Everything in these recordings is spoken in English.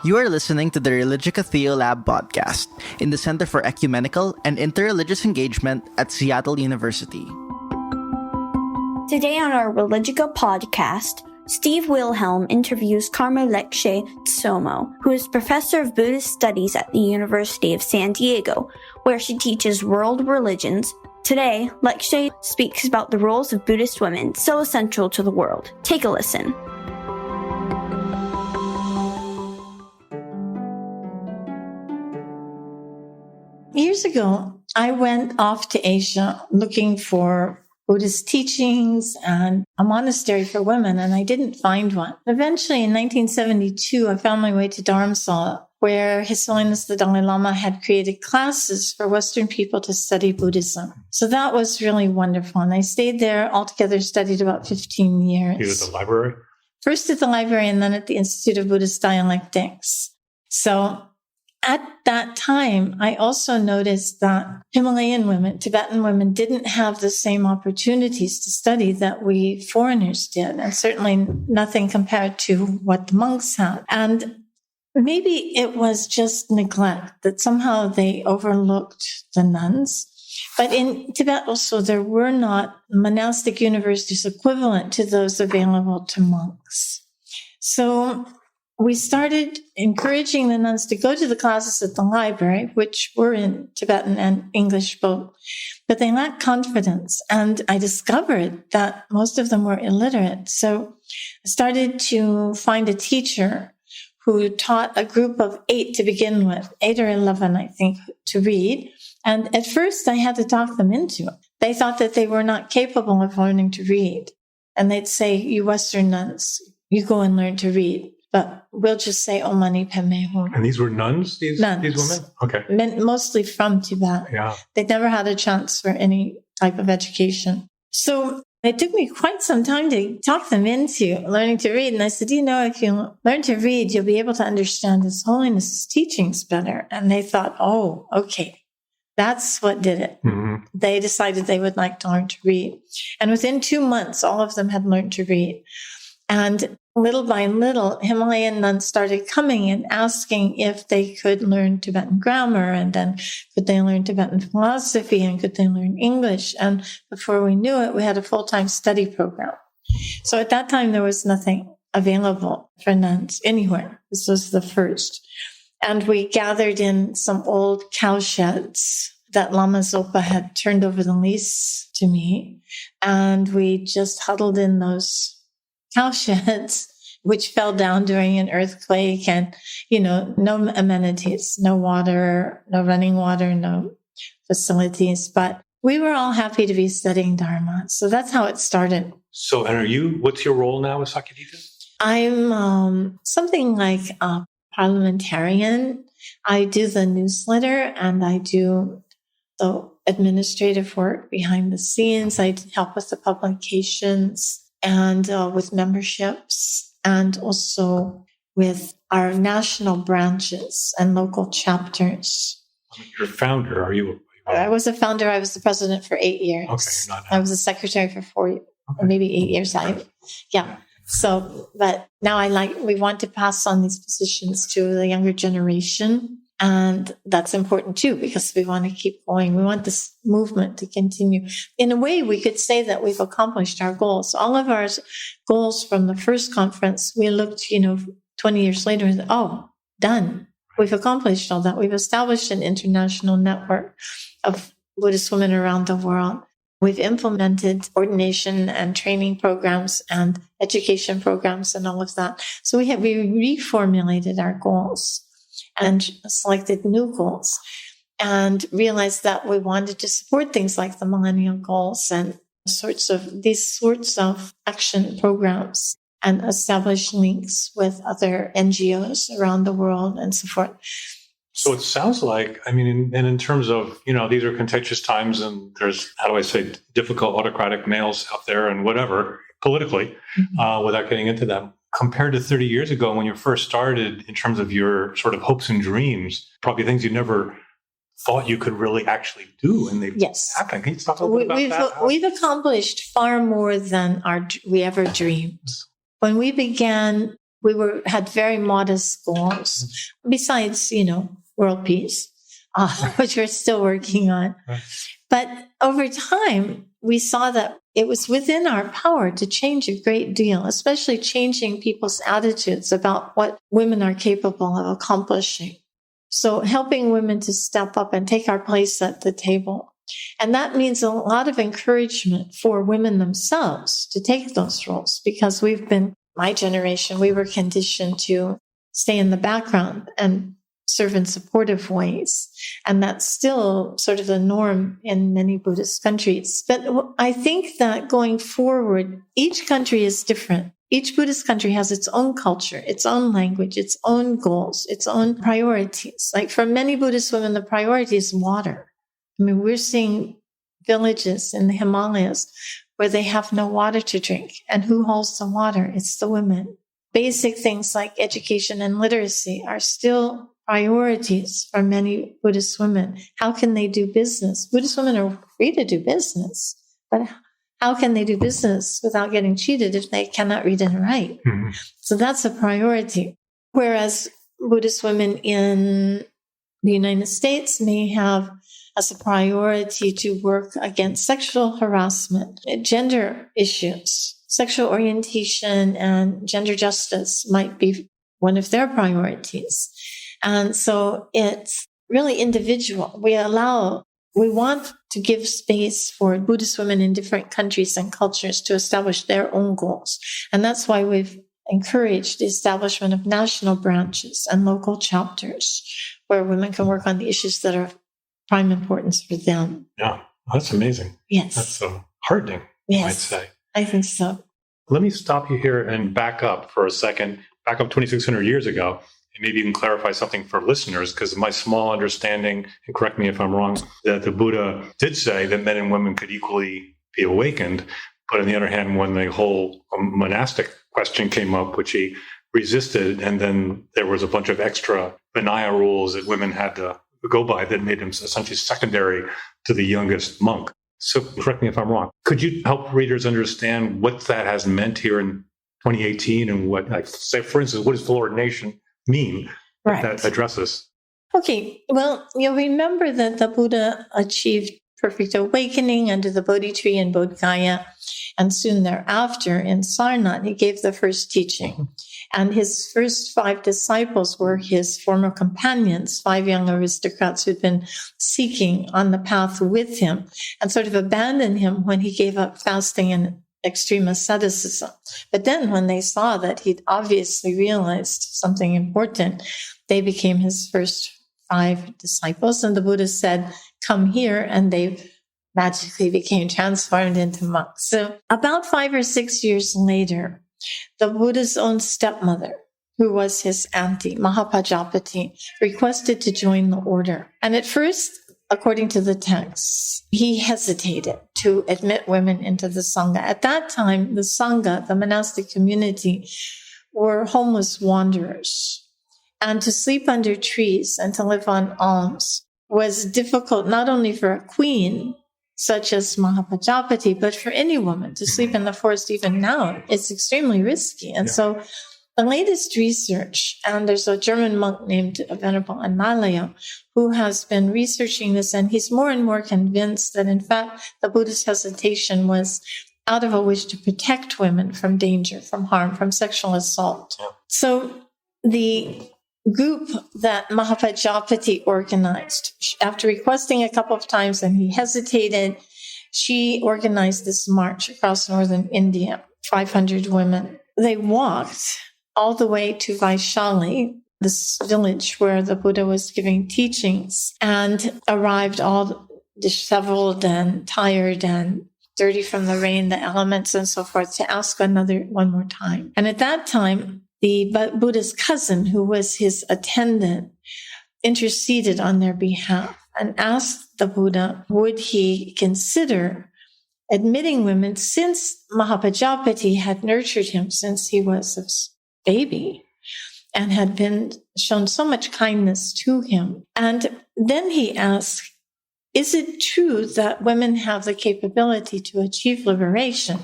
You are listening to the Religica Theolab podcast in the Center for Ecumenical and Interreligious Engagement at Seattle University. Today on our Religica podcast, Steve Wilhelm interviews Karma Lekshe Tsomo, who is professor of Buddhist studies at the University of San Diego, where she teaches world religions. Today, Lekshe speaks about the roles of Buddhist women so essential to the world. Take a listen. Years ago, I went off to Asia looking for Buddhist teachings and a monastery for women, and I didn't find one. Eventually, in 1972, I found my way to Dharamsala, where His Holiness the Dalai Lama had created classes for Western people to study Buddhism. So that was really wonderful. And I stayed there altogether, studied about 15 years. You at the library? First at the library and then at the Institute of Buddhist Dialectics. So at that time, I also noticed that Himalayan women, Tibetan women, didn't have the same opportunities to study that we foreigners did, and certainly nothing compared to what the monks had. And maybe it was just neglect, that somehow they overlooked the nuns. But in Tibet also, there were not monastic universities equivalent to those available to monks. So we started encouraging the nuns to go to the classes at the library, which were in Tibetan and English both, but they lacked confidence. And I discovered that most of them were illiterate. So I started to find a teacher who taught a group of 8 to begin with, 8 or 11, I think, to read. And at first I had to talk them into it. They thought that they were not capable of learning to read. And they'd say, you Western nuns, you go and learn to read. But we'll just say, Om Mani Padme Hum. And these were nuns, these women? Okay. Mostly from Tibet. Yeah. They'd never had a chance for any type of education. So it took me quite some time to talk them into learning to read. And I said, if you learn to read, you'll be able to understand His Holiness's teachings better. And they thought, oh, okay. That's what did it. Mm-hmm. They decided they would like to learn to read. And within 2 months, all of them had learned to read. And little by little, Himalayan nuns started coming and asking if they could learn Tibetan grammar, and then could they learn Tibetan philosophy, and could they learn English. And before we knew it, we had a full-time study program. So at that time, there was nothing available for nuns anywhere. This was the first. And we gathered in some old cow sheds that Lama Zopa had turned over the lease to me. And we just huddled in those cow sheds, which fell down during an earthquake, and, no amenities, no water, no running water, no facilities. But we were all happy to be studying Dharma. So that's how it started. So, and what's your role now with Sakadita? I'm something like a parliamentarian. I do the newsletter and I do the administrative work behind the scenes. I help with the publications and with memberships, and also with our national branches and local chapters. You're a founder, are you? I was a founder. I was the president for 8 years. Okay, I was a secretary for 4 years, or maybe 8 years. Yeah. So, but now we want to pass on these positions to the younger generation. And that's important too, because we want to keep going. We want this movement to continue. In a way, we could say that we've accomplished our goals. All of our goals from the first conference, we looked, 20 years later and said, oh, done. We've accomplished all that. We've established an international network of Buddhist women around the world. We've implemented ordination and training programs and education programs and all of that. So we reformulated our goals and selected new goals, and realized that we wanted to support things like the millennial goals and these sorts of action programs, and establish links with other NGOs around the world and so forth. So it sounds like, in terms of, these are contentious times, and there's, difficult autocratic males out there and whatever, politically, without getting into them. Compared to 30 years ago when you first started, in terms of your sort of hopes and dreams, probably things you never thought you could really actually do, and they've happened. Can you talk a little bit about that? We've accomplished far more than we ever dreamed. When we began had very modest goals, besides, world peace, which we're still working on. But over time, we saw that it was within our power to change a great deal, especially changing people's attitudes about what women are capable of accomplishing. So helping women to step up and take our place at the table. And that means a lot of encouragement for women themselves to take those roles, because my generation, we were conditioned to stay in the background and serve in supportive ways. And that's still sort of the norm in many Buddhist countries. But I think that going forward, each country is different. Each Buddhist country has its own culture, its own language, its own goals, its own priorities. Like for many Buddhist women, the priority is water. I mean, we're seeing villages in the Himalayas where they have no water to drink. And who holds the water? It's the women. Basic things like education and literacy are still priorities for many Buddhist women. How can they do business? Buddhist women are free to do business, but how can they do business without getting cheated if they cannot read and write? Mm-hmm. So that's a priority. Whereas Buddhist women in the United States may have as a priority to work against sexual harassment, gender issues, sexual orientation, and gender justice might be one of their priorities. And so it's really individual. We want to give space for Buddhist women in different countries and cultures to establish their own goals. And that's why we've encouraged the establishment of national branches and local chapters where women can work on the issues that are prime importance for them. Yeah, that's amazing. Yes. That's heartening, yes, I'd say. I think so. Let me stop you here and back up for a second, back up 2,600 years ago, and maybe you can clarify something for listeners, because my small understanding, and correct me if I'm wrong, that the Buddha did say that men and women could equally be awakened. But on the other hand, when the whole monastic question came up, which he resisted, and then there was a bunch of extra Vinaya rules that women had to go by that made him essentially secondary to the youngest monk. So correct me if I'm wrong. Could you help readers understand what that has meant here in 2018 and what, like, say, for instance, what does full ordination mean? Right. That addresses? Okay. Well, you'll remember that the Buddha achieved perfect awakening under the Bodhi tree in Bodh Gaya. And soon thereafter in Sarnath, he gave the first teaching. And his first 5 disciples were his former companions, 5 young aristocrats who'd been seeking on the path with him and sort of abandoned him when he gave up fasting and extreme asceticism. But then when they saw that he'd obviously realized something important, they became his first 5 disciples. And the Buddha said, "Come here," and they magically became transformed into monks. So about 5 or 6 years later, the Buddha's own stepmother, who was his auntie, Mahapajapati, requested to join the order. And at first, according to the texts, he hesitated to admit women into the Sangha. At that time, the Sangha, the monastic community, were homeless wanderers. And to sleep under trees and to live on alms was difficult not only for a queen, such as Mahapajapati, but for any woman to sleep in the forest even now, it's extremely risky. And so the latest research, and there's a German monk named Venerable Karma who has been researching this, and he's more and more convinced that, in fact, the Buddhist hesitation was out of a wish to protect women from danger, from harm, from sexual assault. Yeah. So the group that Mahapajapati organized, after requesting a couple of times and he hesitated, she organized this march across northern India, 500 women. They walked all the way to Vaishali, this village where the Buddha was giving teachings, and arrived all disheveled and tired and dirty from the rain, the elements, and so forth, to ask one more time. And at that time, the Buddha's cousin, who was his attendant, interceded on their behalf and asked the Buddha, would he consider admitting women, since Mahapajapati had nurtured him since he was a baby and had been shown so much kindness to him. And then he asked, is it true that women have the capability to achieve liberation?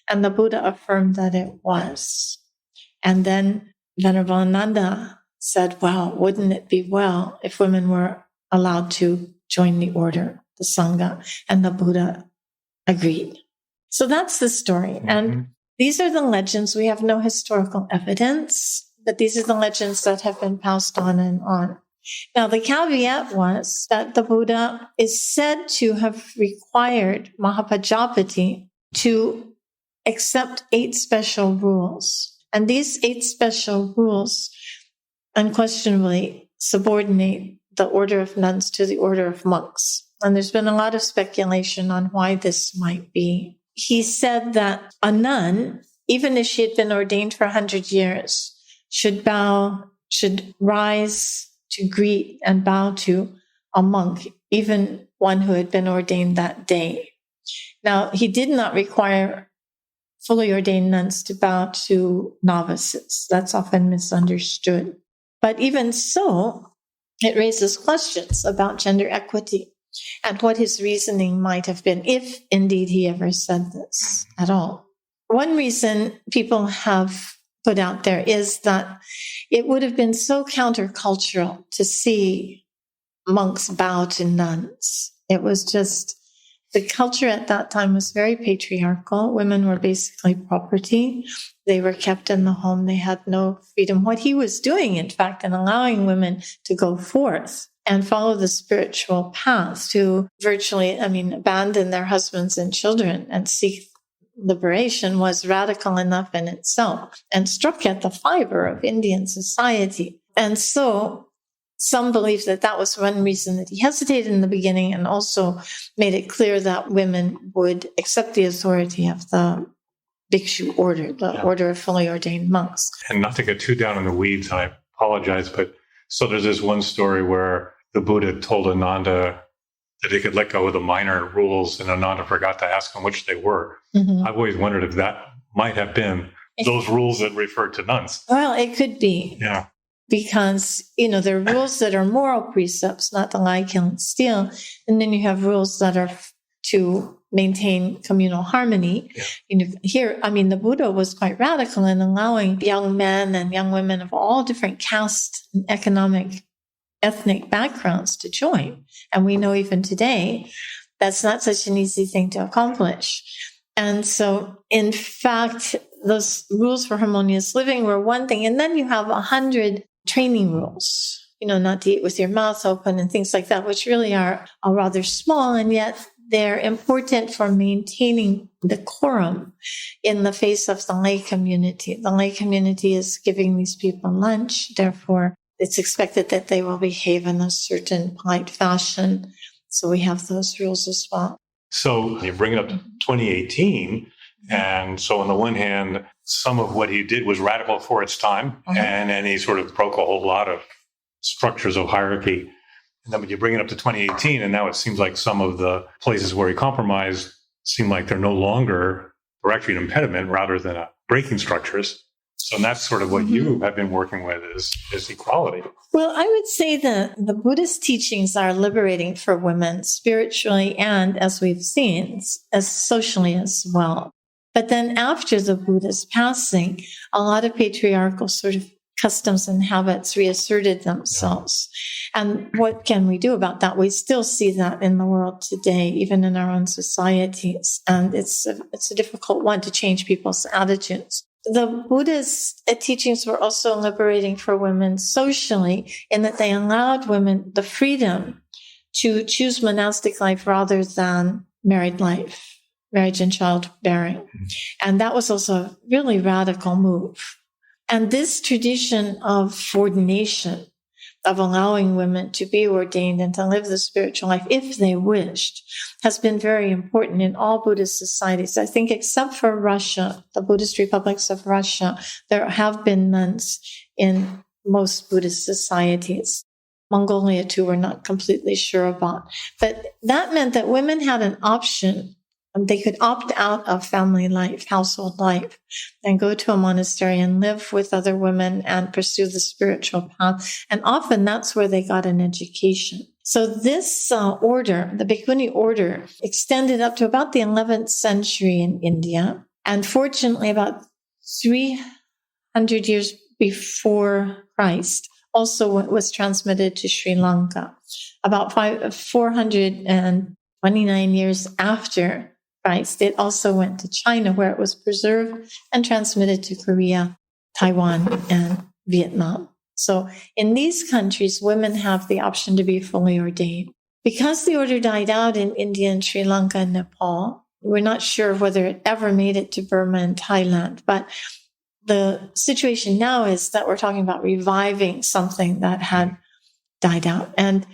And the Buddha affirmed that it was. And then Venerable Ananda said, well, wouldn't it be well if women were allowed to join the order, the Sangha? And the Buddha agreed. So that's the story. And these are the legends. We have no historical evidence, but these are the legends that have been passed on and on. Now, the caveat was that the Buddha is said to have required Mahapajapati to accept 8 special rules. And these 8 special rules unquestionably subordinate the order of nuns to the order of monks. And there's been a lot of speculation on why this might be. He said that a nun, even if she had been ordained for 100 years, should rise to greet and bow to a monk, even one who had been ordained that day. Now, he did not require fully ordained nuns to bow to novices. That's often misunderstood. But even so, it raises questions about gender equity and what his reasoning might have been, if indeed he ever said this at all. One reason people have put out there is that it would have been so countercultural to see monks bow to nuns. It was just, the culture at that time was very patriarchal. Women were basically property. They were kept in the home. They had no freedom. What he was doing, in fact, in allowing women to go forth and follow the spiritual path, to virtually, abandon their husbands and children and seek liberation, was radical enough in itself and struck at the fiber of Indian society. And so some believe that that was one reason that he hesitated in the beginning, and also made it clear that women would accept the authority of the Bhikshu order, the order of fully ordained monks. And not to get too down in the weeds, and I apologize, but so there's this one story where the Buddha told Ananda that he could let go of the minor rules, and Ananda forgot to ask him which they were. I've always wondered if that might have been those rules that referred to nuns. Well, it could be. Yeah. Because, there are rules that are moral precepts, not to lie, kill, and steal. And then you have rules that are to maintain communal harmony. Yeah. Here, the Buddha was quite radical in allowing young men and young women of all different caste and ethnic backgrounds to join. And we know even today, that's not such an easy thing to accomplish. And so, in fact, those rules for harmonious living were one thing. And then you have 100 training rules, not to eat with your mouth open and things like that, which really are rather small, and yet they're important for maintaining decorum in the face of the lay community. The lay community is giving these people lunch. Therefore, it's expected that they will behave in a certain polite fashion. So we have those rules as well. So you bring it up to 2018. And so on the one hand, some of what he did was radical for its time. And then he sort of broke a whole lot of structures of hierarchy. And then when you bring it up to 2018, and now it seems like some of the places where he compromised seem like they're no longer, or actually an impediment rather than breaking structures. So that's sort of what you have been working with is equality. Well, I would say that the Buddhist teachings are liberating for women spiritually and, as we've seen, as socially as well. But then after the Buddha's passing, a lot of patriarchal sort of customs and habits reasserted themselves. Yeah. And what can we do about that? We still see that in the world today, even in our own societies. And it's a difficult one to change people's attitudes. The Buddha's teachings were also liberating for women socially, in that they allowed women the freedom to choose monastic life rather than married life, marriage and childbearing. And that was also a really radical move. And this tradition of ordination, of allowing women to be ordained and to live the spiritual life if they wished, has been very important in all Buddhist societies. I think except for Russia, the Buddhist republics of Russia, there have been nuns in most Buddhist societies. Mongolia, too, we're not completely sure about. But that meant that women had an option. They could opt out of family life, household life, and go to a monastery and live with other women and pursue the spiritual path. And often that's where they got an education. So this order, the Bhikkhuni order, extended up to about the 11th century in India. And fortunately, about 300 years before Christ also was transmitted to Sri Lanka. About 429 years after Christ, it also went to China, where it was preserved and transmitted to Korea, Taiwan, and Vietnam. So in these countries, women have the option to be fully ordained. Because the order died out in India and Sri Lanka and Nepal, we're not sure whether it ever made it to Burma and Thailand, but the situation now is that we're talking about reviving something that had died out. And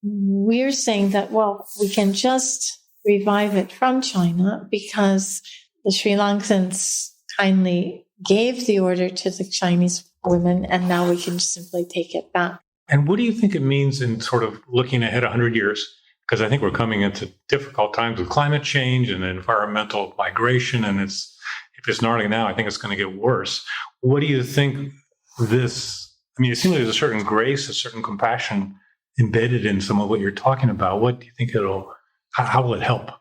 we're saying that, well, we can just revive it from China because the Sri Lankans kindly gave the order to the Chinese women, and now we can simply take it back. And what do you think it means in sort of looking ahead 100 years? Because I think we're coming into difficult times with climate change and environmental migration, and if it's gnarly now, I think it's going to get worse. What do you think it seems like there's a certain grace, a certain compassion embedded in some of what you're talking about. What do you think how will it help?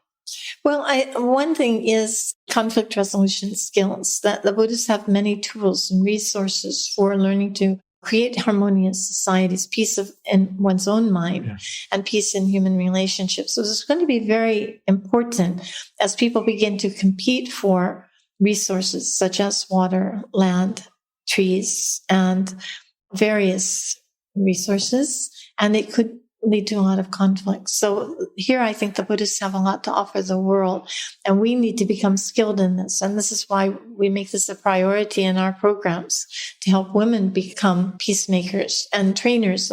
Well, one thing is conflict resolution skills, that the Buddhists have many tools and resources for learning to create harmonious societies, peace in one's own mind, and peace in human relationships. So it's going to be very important as people begin to compete for resources such as water, land, trees, and various resources. And it could lead to a lot of conflict. So here I think the Buddhists have a lot to offer the world, and we need to become skilled in this. And this is why we make this a priority in our programs, to help women become peacemakers and trainers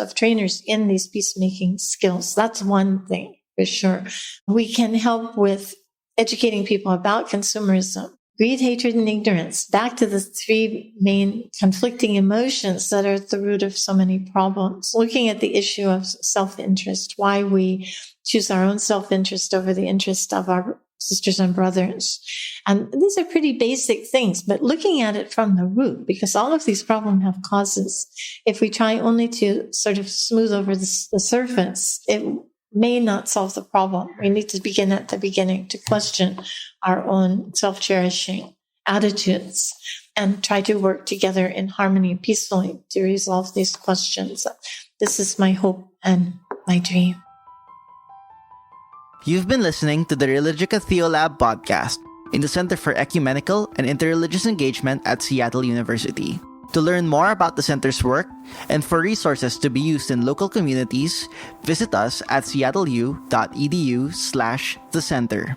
in these peacemaking skills. That's one thing for sure. We can help with educating people about consumerism, greed, hatred, and ignorance, back to the three main conflicting emotions that are at the root of so many problems. Looking at the issue of self-interest, why we choose our own self-interest over the interest of our sisters and brothers. And these are pretty basic things, but looking at it from the root, because all of these problems have causes. If we try only to sort of smooth over the surface, it may not solve the problem. We need to begin at the beginning to question our own self-cherishing attitudes and try to work together in harmony peacefully to resolve these questions. This is my hope and my dream. You've been listening to the Religica Theolab podcast in the Center for Ecumenical and Interreligious Engagement at Seattle University. To learn more about the center's work and for resources to be used in local communities, visit us at seattleu.edu/thecenter.